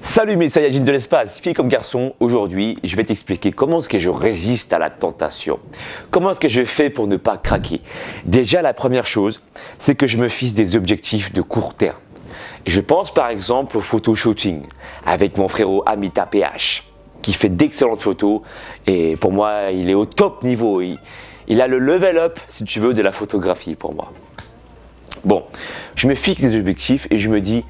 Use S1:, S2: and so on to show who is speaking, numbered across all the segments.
S1: Salut mes Saiyajins de l'espace, filles comme garçons, aujourd'hui je vais t'expliquer comment est-ce que je résiste à la tentation. Comment est-ce que je fais pour ne pas craquer. Déjà la première chose, c'est que je me fixe des objectifs de court terme. Je pense par exemple au photoshooting avec mon frérot Amita PH qui fait d'excellentes photos et pour moi il est au top niveau. Il a le level up si tu veux de la photographie pour moi. Bon, je me fixe des objectifs et je me dis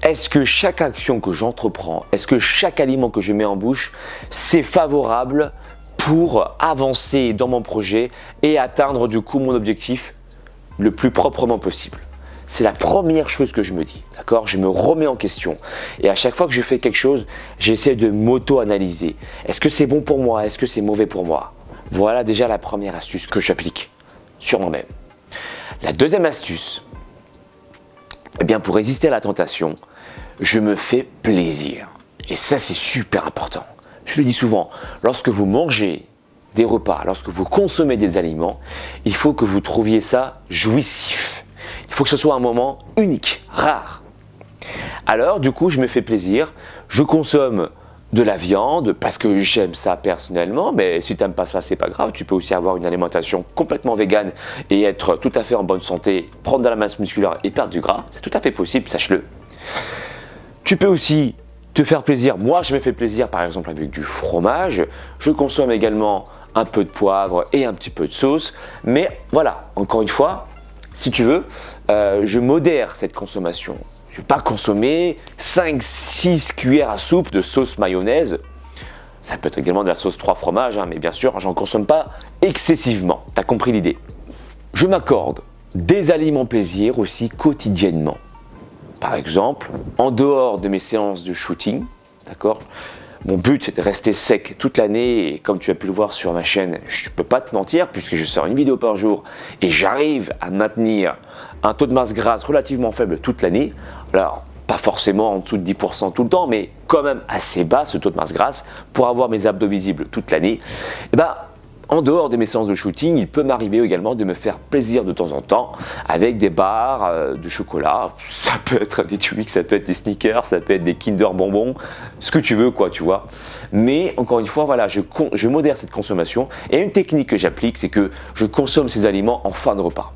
S1: est-ce que chaque action que j'entreprends, est-ce que chaque aliment que je mets en bouche, c'est favorable pour avancer dans mon projet et atteindre du coup mon objectif le plus proprement possible. C'est la première chose que je me dis, d'accord? Je me remets en question et à chaque fois que je fais quelque chose, j'essaie de m'auto-analyser. Est-ce que c'est bon pour moi? Est-ce que c'est mauvais pour moi? Voilà déjà la première astuce que j'applique sur moi-même. La deuxième astuce, eh bien pour résister à la tentation, je me fais plaisir. Et ça, c'est super important. Je le dis souvent, lorsque vous mangez des repas, lorsque vous consommez des aliments, il faut que vous trouviez ça jouissif. Il faut que ce soit un moment unique, rare. Alors, du coup, je me fais plaisir. Je consomme de la viande parce que j'aime ça personnellement, mais si tu n'aimes pas ça, c'est pas grave. Tu peux aussi avoir une alimentation complètement végane et être tout à fait en bonne santé, prendre de la masse musculaire et perdre du gras. C'est tout à fait possible, sache-le. Tu peux aussi te faire plaisir. Moi, je me fais plaisir par exemple avec du fromage. Je consomme également un peu de poivre et un petit peu de sauce. Mais voilà, encore une fois, si tu veux, je modère cette consommation. Je ne vais pas consommer 5-6 cuillères à soupe de sauce mayonnaise. Ça peut être également de la sauce 3 fromages, hein, mais bien sûr, j'en consomme pas excessivement. Tu as compris l'idée. Je m'accorde des aliments plaisir aussi quotidiennement. Par exemple, en dehors de mes séances de shooting, d'accord, mon but c'est de rester sec toute l'année et comme tu as pu le voir sur ma chaîne, je ne peux pas te mentir puisque je sors une vidéo par jour et j'arrive à maintenir un taux de masse grasse relativement faible toute l'année. Alors, pas forcément en dessous de 10% tout le temps, mais quand même assez bas ce taux de masse grasse pour avoir mes abdos visibles toute l'année. Et ben, en dehors de mes séances de shooting, il peut m'arriver également de me faire plaisir de temps en temps avec des barres de chocolat. Ça peut être des Twix, ça peut être des Snickers, ça peut être des Kinder bonbons, ce que tu veux quoi, tu vois. Mais encore une fois, voilà, je modère cette consommation et une technique que j'applique, c'est que je consomme ces aliments en fin de repas.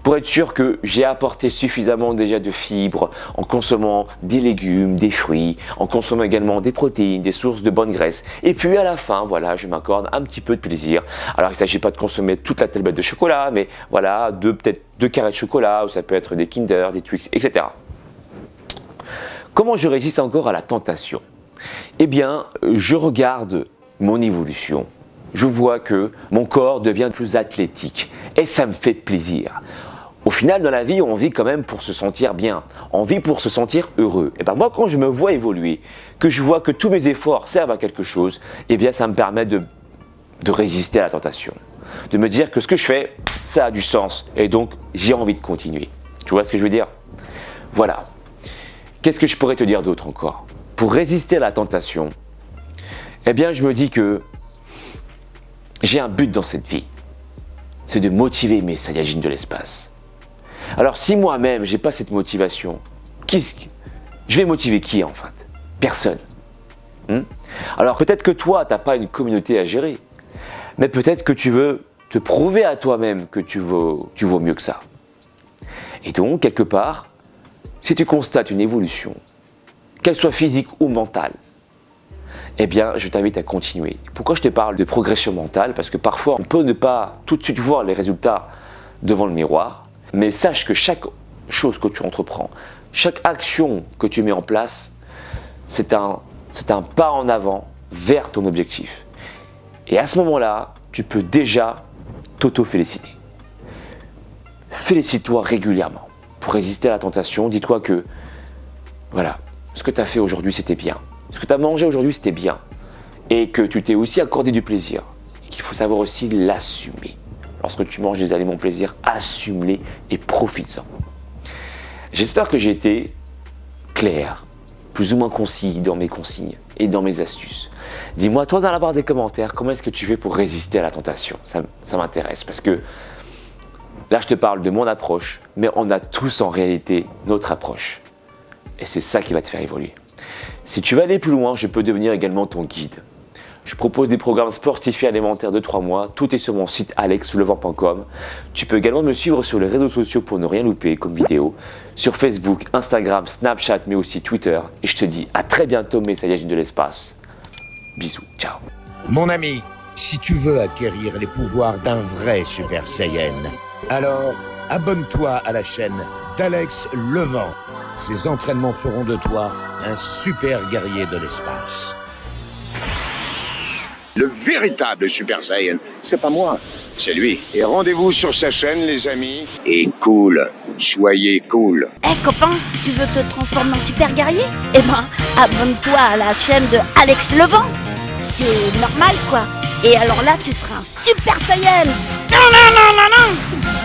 S1: Pour être sûr que j'ai apporté suffisamment déjà de fibres en consommant des légumes, des fruits, en consommant également des protéines, des sources de bonne graisse. Et puis à la fin, voilà, je m'accorde un petit peu de plaisir. Alors il ne s'agit pas de consommer toute la tablette de chocolat, mais voilà, peut-être 2 carrés de chocolat, ou ça peut être des Kinder, des Twix, etc. Comment je résiste encore à la tentation? Eh bien, je regarde mon évolution. Je vois que mon corps devient plus athlétique et ça me fait plaisir. Au final, dans la vie, on vit quand même pour se sentir bien. On vit pour se sentir heureux. Et bien moi, quand je me vois évoluer, que je vois que tous mes efforts servent à quelque chose, eh bien ça me permet de résister à la tentation. De me dire que ce que je fais, ça a du sens. Et donc, j'ai envie de continuer. Tu vois ce que je veux dire? Voilà. Qu'est-ce que je pourrais te dire d'autre encore? Pour résister à la tentation, eh bien je me dis que j'ai un but dans cette vie. C'est de motiver mes Saiyajins de l'espace. Alors si moi-même j'ai pas cette motivation, je vais motiver qui en fait? Personne. Alors peut-être que toi tu n'as pas une communauté à gérer, mais peut-être que tu veux te prouver à toi-même que tu vaux mieux que ça. Et donc quelque part, si tu constates une évolution, qu'elle soit physique ou mentale, eh bien je t'invite à continuer. Pourquoi je te parle de progression mentale? Parce que parfois on peut ne pas tout de suite voir les résultats devant le miroir, mais sache que chaque chose que tu entreprends, chaque action que tu mets en place, c'est un pas en avant vers ton objectif. Et à ce moment-là, tu peux déjà t'auto-féliciter. Félicite-toi régulièrement. Pour résister à la tentation, dis-toi que voilà, ce que tu as fait aujourd'hui, c'était bien. Ce que tu as mangé aujourd'hui, c'était bien. Et que tu t'es aussi accordé du plaisir. Et qu'il faut savoir aussi l'assumer. Lorsque tu manges des aliments plaisir, assume-les et profites-en. J'espère que j'ai été clair, plus ou moins concis dans mes consignes et dans mes astuces. Dis-moi, toi, dans la barre des commentaires, comment est-ce que tu fais pour résister à la tentation? Ça m'intéresse parce que là, je te parle de mon approche, mais on a tous en réalité notre approche. Et c'est ça qui va te faire évoluer. Si tu veux aller plus loin, je peux devenir également ton guide. Je propose des programmes sportifs et alimentaires de 3 mois. Tout est sur mon site alexsoulevent.com. Tu peux également me suivre sur les réseaux sociaux pour ne rien louper comme vidéo. Sur Facebook, Instagram, Snapchat, mais aussi Twitter. Et je te dis à très bientôt mes Saiyajins de l'espace. Bisous, ciao.
S2: Mon ami, si tu veux acquérir les pouvoirs d'un vrai Super Saiyan, alors abonne-toi à la chaîne d'Alex Levent. Ces entraînements feront de toi un super guerrier de l'espace.
S3: Le véritable Super Saiyan, c'est pas moi, c'est lui. Et rendez-vous sur sa chaîne, les amis. Et cool, soyez cool.
S4: Copain, tu veux te transformer en super guerrier? Eh ben, abonne-toi à la chaîne de Alex Levent. C'est normal, quoi. Et alors là, tu seras un Super Saiyan. Tadadadadada.